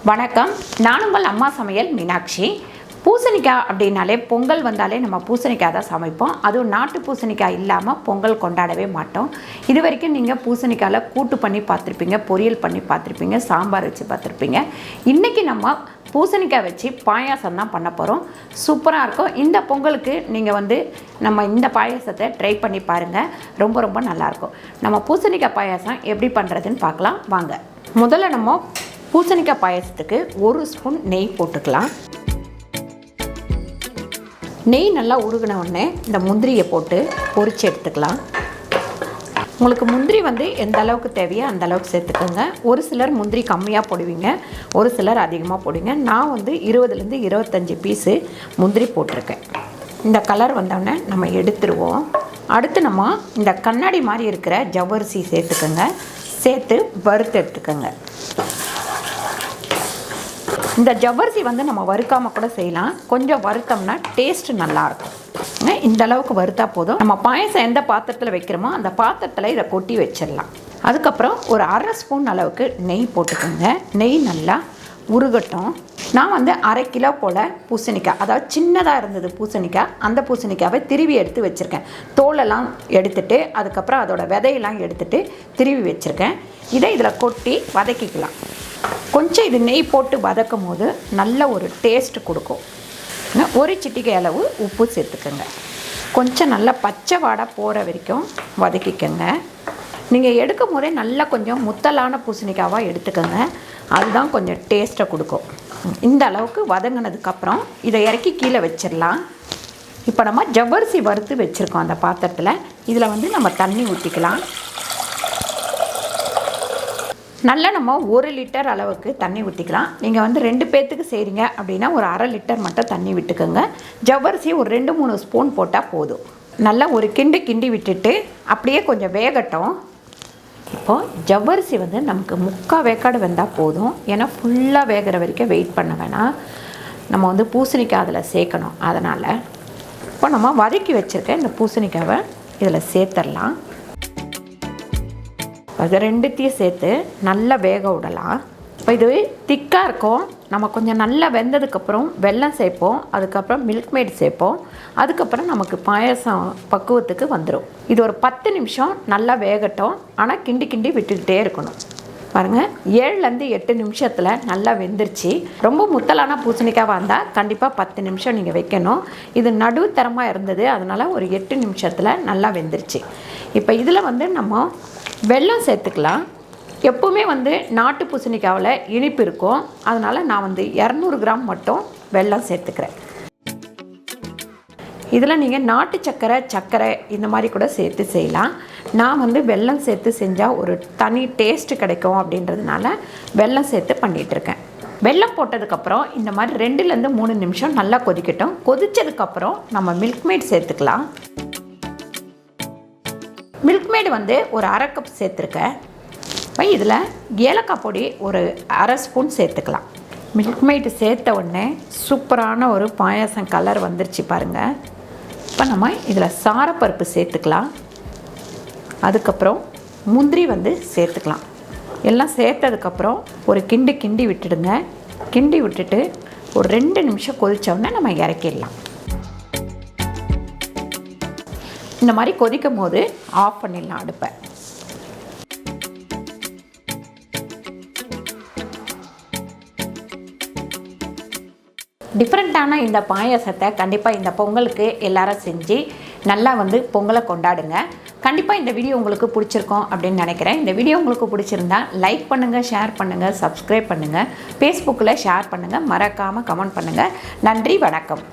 வணக்கம். நான் உங்கள் அம்மா சமையல் மீனாட்சி. பூசணிக்காய் அப்படின்னாலே பொங்கல் வந்தாலே நம்ம பூசணிக்காய் தான் சமைப்போம். அதுவும் நாட்டு பூசணிக்காய் இல்லாமல் பொங்கல் கொண்டாடவே மாட்டோம். இது வரைக்கும் நீங்கள் பூசணிக்காயில் கூட்டு பண்ணி பார்த்துருப்பீங்க, பொரியல் பண்ணி பார்த்துருப்பீங்க, சாம்பார் வச்சு பார்த்துருப்பீங்க. இன்றைக்கி நம்ம பூசணிக்காய் வச்சு பாயாசம் தான் பண்ண போகிறோம். சூப்பராக இருக்கும். இந்த பொங்கலுக்கு நீங்கள் நம்ம இந்த பாயாசத்தை ட்ரை பண்ணி பாருங்கள். ரொம்ப ரொம்ப நல்லாயிருக்கும். நம்ம பூசணிக்காய் பாயாசம் எப்படி பண்ணுறதுன்னு பார்க்கலாம் வாங்க. முதல்ல நம்ம பூசணிக்காய் பாயாசத்துக்கு 1 ஸ்பூன் நெய் போட்டுக்கலாம். நெய் நல்லா உருகின உடனே இந்த முந்திரியை போட்டு பொரிச்சு எடுத்துக்கலாம். உங்களுக்கு முந்திரி எந்த அளவுக்கு தேவையோ அந்த அளவுக்கு சேர்த்துக்கோங்க. ஒரு சிலர் முந்திரி கம்மியாக போடுவீங்க, ஒரு சிலர் அதிகமாக போடுவீங்க. நான் 20லேருந்து 25 பீஸு முந்திரி போட்டிருக்கேன். இந்த கலர் வந்தோடனே நம்ம எடுத்துருவோம். அடுத்து நம்ம இந்த கண்ணாடி மாதிரி இருக்கிற ஜவ்வரிசி சேர்த்துக்கோங்க. சேர்த்து வறுத்து எடுத்துக்கோங்க. இந்த ஜவ்வரிசி நம்ம வறுக்காமல் கூட செய்யலாம். கொஞ்சம் வறுத்தோம்னா டேஸ்ட்டு நல்லாயிருக்கும். இந்த அளவுக்கு வறுத்தா போதும். நம்ம பாயசம் எந்த பாத்திரத்தில் வைக்கிறோமோ அந்த பாத்திரத்தில் இதை கொட்டி வச்சிடலாம். அதுக்கப்புறம் ஒரு 1/2 ஸ்பூன் அளவுக்கு நெய் போட்டுக்கோங்க. நெய் நல்லா உருகட்டும். நான் 1/2 கிலோ போல் பூசணிக்காய், அதாவது சின்னதாக இருந்தது பூசணிக்காய், அந்த பூசணிக்காவை திருவி எடுத்து வச்சுருக்கேன். தோலெல்லாம் எடுத்துட்டு அதுக்கப்புறம் அதோட விதையெல்லாம் எடுத்துட்டு திருவி வச்சுருக்கேன். இதை இதில் கொட்டி வதக்கிக்கலாம். கொஞ்சம் இது நெய் போட்டு வதக்கும் போது நல்ல ஒரு டேஸ்ட்டு கொடுக்கும். 1 சிட்டிகை அளவு உப்பு சேர்த்துக்கோங்க. கொஞ்சம் நல்லா பச்சை வாடை போகிற வரைக்கும் வதக்கிக்கோங்க. நீங்கள் எடுக்கும் போதே நல்லா கொஞ்சம் முத்தலான பூசணிக்காவாக எடுத்துக்கோங்க. அதுதான் கொஞ்சம் டேஸ்ட்டை கொடுக்கும். இந்த அளவுக்கு வதங்கினதுக்கப்புறம் இதை இறக்கி கீழே வச்சிடலாம். இப்போ நம்ம ஜவ்வரிசி வறுத்து வச்சுருக்கோம் அந்த பாத்திரத்தில். இதில் நம்ம தண்ணி ஊற்றிக்கலாம். நல்லா நம்ம 1 லிட்டர் அளவுக்கு தண்ணி ஊற்றிக்கலாம். நீங்கள் 2 பேர்த்துக்கு செய்கிறீங்க அப்படின்னா ஒரு 1/2 லிட்டர் மட்டும் தண்ணி விட்டுக்கோங்க. ஜவ்வரிசி ஒரு 2-3 ஸ்பூன் போட்டால் போதும். நல்லா ஒரு கிண்டி விட்டுட்டு அப்படியே கொஞ்சம் வேகட்டும். இப்போது ஜவ்வரிசி நமக்கு 3/4 வேக்காடு வெந்தால் போதும். ஏன்னா ஃபுல்லாக வேகிற வரைக்கும் வெயிட் பண்ண வேணாம். நம்ம பூசணிக்காய் அதில் சேர்க்கணும். அதனால் இப்போ நம்ம வதக்கி வச்சுருக்க இந்த பூசணிக்காவை இதில் சேர்த்துடலாம். அது 2த்தையும் சேர்த்து நல்லா வேக விடலாம். இப்போ இது திக்காக இருக்கும். நம்ம கொஞ்சம் நல்லா வெந்ததுக்கப்புறம் வெல்லம் சேர்ப்போம். அதுக்கப்புறம் மில்க் மேட் சேர்ப்போம். அதுக்கப்புறம் நமக்கு பாயசம் பக்குவத்துக்கு வந்துடும். இது ஒரு 10 நிமிஷம் நல்லா வேகட்டும். ஆனால் கிண்டி விட்டுக்கிட்டே இருக்கணும். பாருங்கள், 7லேருந்து 8 நிமிஷத்தில் நல்லா வெந்துருச்சு. ரொம்ப முத்தலான பூசணிக்காய் வந்தால் கண்டிப்பாக 10 நிமிஷம் நீங்கள் வைக்கணும். இது நடுத்தரமாக இருந்தது, அதனால் ஒரு 8 நிமிஷத்தில் நல்லா வெந்துருச்சு. இப்போ இதில் நம்ம வெல்லம் சேர்த்துக்கலாம். எப்போவுமே நாட்டு பூசணிக்காவில் இனிப்பு இருக்கும். அதனால் நான் 200 கிராம் மட்டும் வெல்லம் சேர்த்துக்கிறேன். இதில் நீங்கள் நாட்டு சர்க்கரை இந்த மாதிரி கூட சேர்த்து செய்யலாம். நான் வெல்லம் சேர்த்து செஞ்சால் ஒரு தனி டேஸ்ட்டு கிடைக்கும் அப்படின்றதுனால வெல்லம் சேர்த்து பண்ணிகிட்ருக்கேன். வெல்லம் போட்டதுக்கப்புறம் இந்த மாதிரி 2லேருந்து 3 நிமிஷம் நல்லா கொதிக்கட்டும். கொதித்ததுக்கப்புறம் நம்ம மில்க் மேட் சேர்த்துக்கலாம். மில்க் மேடு ஒரு 1/2 கப் சேர்த்துருக்கேன். இப்போ இதில் ஏலக்காய் பொடி ஒரு 1/2 ஸ்பூன் சேர்த்துக்கலாம். மில்க் மேடு சேர்த்த உடனே சூப்பரான ஒரு பாயாசம் கலர் வந்துருச்சு பாருங்கள். இப்போ நம்ம இதில் சாரப்பருப்பு சேர்த்துக்கலாம். அதுக்கப்புறம் முந்திரி சேர்த்துக்கலாம். எல்லாம் சேர்த்ததுக்கப்புறம் ஒரு கிண்டி விட்டுடுங்க. கிண்டி விட்டுட்டு ஒரு 2 நிமிஷம் கொதித்தோடனே நம்ம இறக்கிடலாம். இந்த மாதிரி கொதிக்கும் போது ஆஃப் பண்ணிடலாம் அடுப்பை. டிஃப்ரெண்ட்டான இந்த பாயாசத்தை கண்டிப்பாக இந்த பொங்கலுக்கு எல்லாரும் செஞ்சு நல்லா பொங்கலை கொண்டாடுங்க. கண்டிப்பாக இந்த வீடியோ உங்களுக்கு பிடிச்சிருக்கோம் அப்படின்னு நினைக்கிறேன். இந்த வீடியோ உங்களுக்கு பிடிச்சிருந்தா லைக் பண்ணுங்கள், ஷேர் பண்ணுங்கள், சப்ஸ்கிரைப் பண்ணுங்கள், ஃபேஸ்புக்கில் ஷேர் பண்ணுங்கள், மறக்காமல் கமெண்ட் பண்ணுங்கள். நன்றி, வணக்கம்.